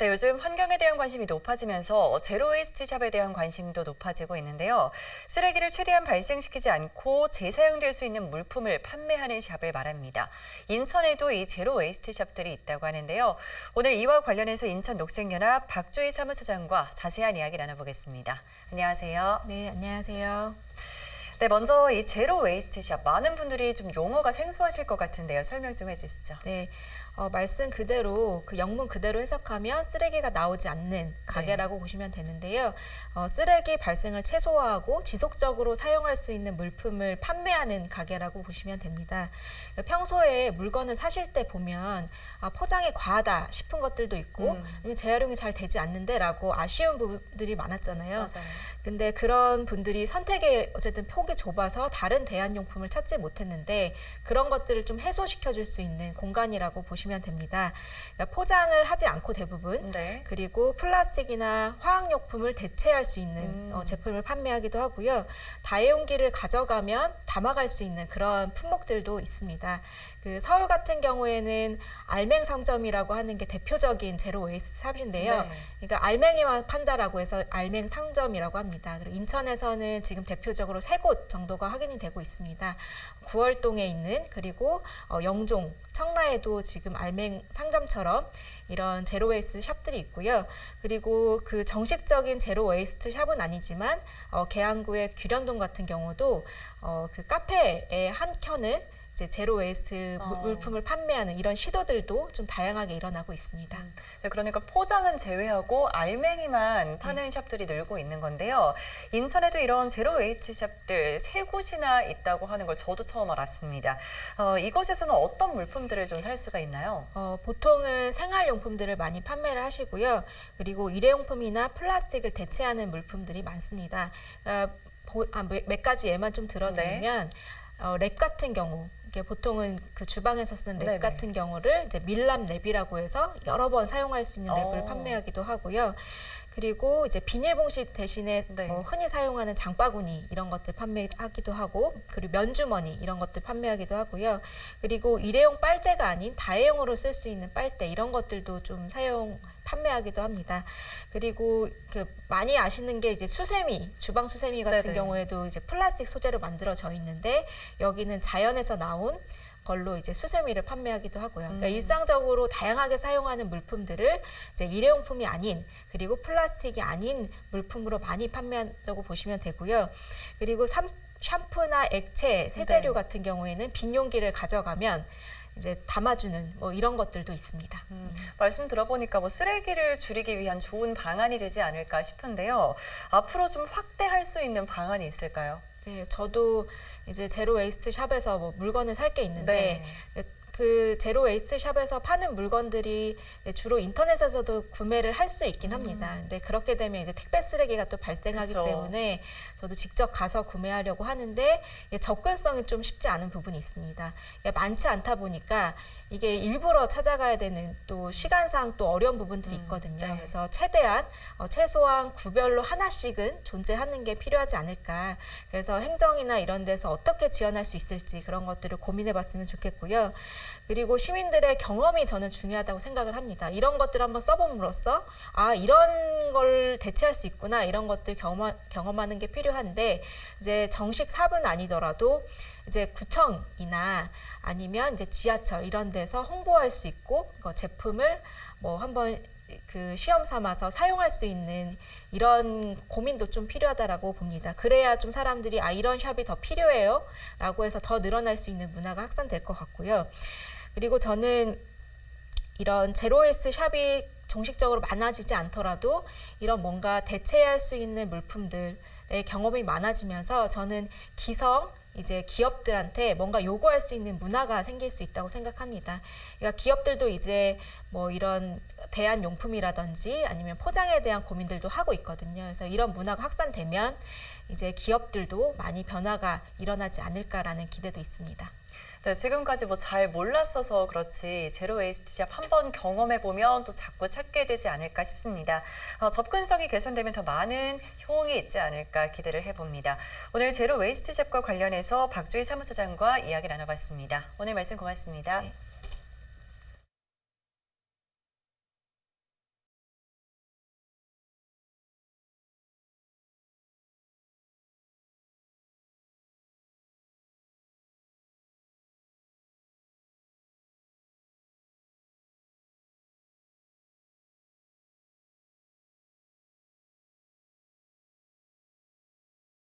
네, 요즘 환경에 대한 관심이 높아지면서 제로웨이스트 샵에 대한 관심도 높아지고 있는데요. 쓰레기를 최대한 발생시키지 않고 재사용될 수 있는 물품을 판매하는 샵을 말합니다. 인천에도 이 제로웨이스트 샵들이 있다고 하는데요. 오늘 이와 관련해서 인천녹색연합 박주희 사무처장과 자세한 이야기 나눠보겠습니다. 안녕하세요. 네, 안녕하세요. 네, 먼저 이 제로웨이스트 샵 많은 분들이 좀 용어가 생소하실 것 같은데요. 설명 좀 해주시죠. 네, 말씀 그대로 그 영문 그대로 해석하면 쓰레기가 나오지 않는 가게라고 보시면 되는데요. 쓰레기 발생을 최소화하고 지속적으로 사용할 수 있는 물품을 판매하는 가게라고 보시면 됩니다. 평소에 물건을 사실 때 보면 포장이 과하다 싶은 것들도 있고 아니면 재활용이 잘 되지 않는데라고 아쉬운 부분들이 많았잖아요. 맞아요. 근데 그런 분들이 선택의 어쨌든 폭이 좁아서 다른 대안용품을 찾지 못했는데 그런 것들을 좀 해소시켜 줄 수 있는 공간이라고 보시면 됩니다. 그러니까 포장을 하지 않고 대부분 네. 그리고 플라스틱이나 화학용품을 대체할 수 있는 제품을 판매하기도 하고요. 다용기를 가져가면 담아갈 수 있는 그런 품목들도 있습니다. 그 서울 같은 경우에는 알맹 상점이라고 하는 게 대표적인 제로 웨이스트 샵인데요. 네. 그러니까 알맹이만 판다라고 해서 알맹 상점이라고 합니다. 그리고 인천에서는 지금 대표적으로 3곳 정도가 확인이 되고 있습니다. 구월동에 있는 그리고 영종, 청라에도 지금 알맹 상점처럼 이런 제로 웨이스트 샵들이 있고요. 그리고 그 정식적인 제로 웨이스트 샵은 아니지만 계양구의 규련동 같은 경우도 그 카페의 한 켠을 이제 제로 웨이스트 물품을 판매하는 이런 시도들도 좀 다양하게 일어나고 있습니다. 네, 그러니까 포장은 제외하고 알맹이만 파는 샵들이 늘고 있는 건데요. 인천에도 이런 제로웨이스트 샵들 3곳이나 있다고 하는 걸 저도 처음 알았습니다. 이곳에서는 어떤 물품들을 좀 살 수가 있나요? 보통은 생활용품들을 많이 판매를 하시고요. 그리고 일회용품이나 플라스틱을 대체하는 물품들이 많습니다. 몇 가지 예만 좀 들어드리면 랩 같은 경우 이게 보통은 그 주방에서 쓰는 랩 네네. 같은 경우를 이제 밀랍 랩이라고 해서 여러 번 사용할 수 있는 랩을 판매하기도 하고요. 그리고 이제 비닐봉지 대신에 흔히 사용하는 장바구니 이런 것들 판매하기도 하고 그리고 면주머니 이런 것들 판매하기도 하고요. 그리고 일회용 빨대가 아닌 다회용으로 쓸 수 있는 빨대 이런 것들도 좀 판매하기도 합니다. 그리고 많이 아시는 게 이제 수세미, 주방 수세미 같은 네네. 경우에도 이제 플라스틱 소재로 만들어져 있는데 여기는 자연에서 나온 걸로 이제 수세미를 판매하기도 하고요. 그러니까 일상적으로 다양하게 사용하는 물품들을 이제 일회용품이 아닌 그리고 플라스틱이 아닌 물품으로 많이 판매한다고 보시면 되고요. 그리고 샴푸나 액체, 세제류 같은 경우에는 빈 용기를 가져가면 이제 담아주는 이런 것들도 있습니다. 말씀 들어보니까 쓰레기를 줄이기 위한 좋은 방안이 되지 않을까 싶은데요. 앞으로 좀 확대할 수 있는 방안이 있을까요? 네, 저도 이제 제로 웨이스트 샵에서 물건을 살 게 있는데 그 제로 웨이스트 샵에서 파는 물건들이 주로 인터넷에서도 구매를 할 수 있긴 합니다. 근데 그렇게 되면 이제 택배 쓰레기가 또 발생하기 그쵸. 때문에 저도 직접 가서 구매하려고 하는데 접근성이 좀 쉽지 않은 부분이 있습니다. 많지 않다 보니까 이게 일부러 찾아가야 되는 또 시간상 또 어려운 부분들이 있거든요. 그래서 최대한 최소한 구별로 하나씩은 존재하는 게 필요하지 않을까. 그래서 행정이나 이런 데서 어떻게 지원할 수 있을지 그런 것들을 고민해 봤으면 좋겠고요. 그리고 시민들의 경험이 저는 중요하다고 생각을 합니다. 이런 것들을 한번 써봄으로써 이런 걸 대체할 수 있구나 이런 것들 경험하는 게 필요한데 이제 정식 삽은 아니더라도 이제 구청이나 아니면 이제 지하철 이런 데서 홍보할 수 있고 제품을 한번 그 시험 삼아서 사용할 수 있는 이런 고민도 좀 필요하다라고 봅니다. 그래야 좀 사람들이 이런 샵이 더 필요해요 라고 해서 더 늘어날 수 있는 문화가 확산될 것 같고요. 그리고 저는 이런 제로웨이스트 샵이 정식적으로 많아지지 않더라도 이런 뭔가 대체할 수 있는 물품들의 경험이 많아지면서 저는 이제 기업들한테 뭔가 요구할 수 있는 문화가 생길 수 있다고 생각합니다. 그러니까 기업들도 이제 이런 대안용품이라든지 아니면 포장에 대한 고민들도 하고 있거든요. 그래서 이런 문화가 확산되면 이제 기업들도 많이 변화가 일어나지 않을까라는 기대도 있습니다. 네, 지금까지 잘 몰랐어서 그렇지 제로웨이스트 샵 한번 경험해보면 또 자꾸 찾게 되지 않을까 싶습니다. 접근성이 개선되면 더 많은 호응이 있지 않을까 기대를 해봅니다. 오늘 제로웨이스트 샵과 관련해서 박주희 사무처장과 이야기 나눠봤습니다. 오늘 말씀 고맙습니다. 네.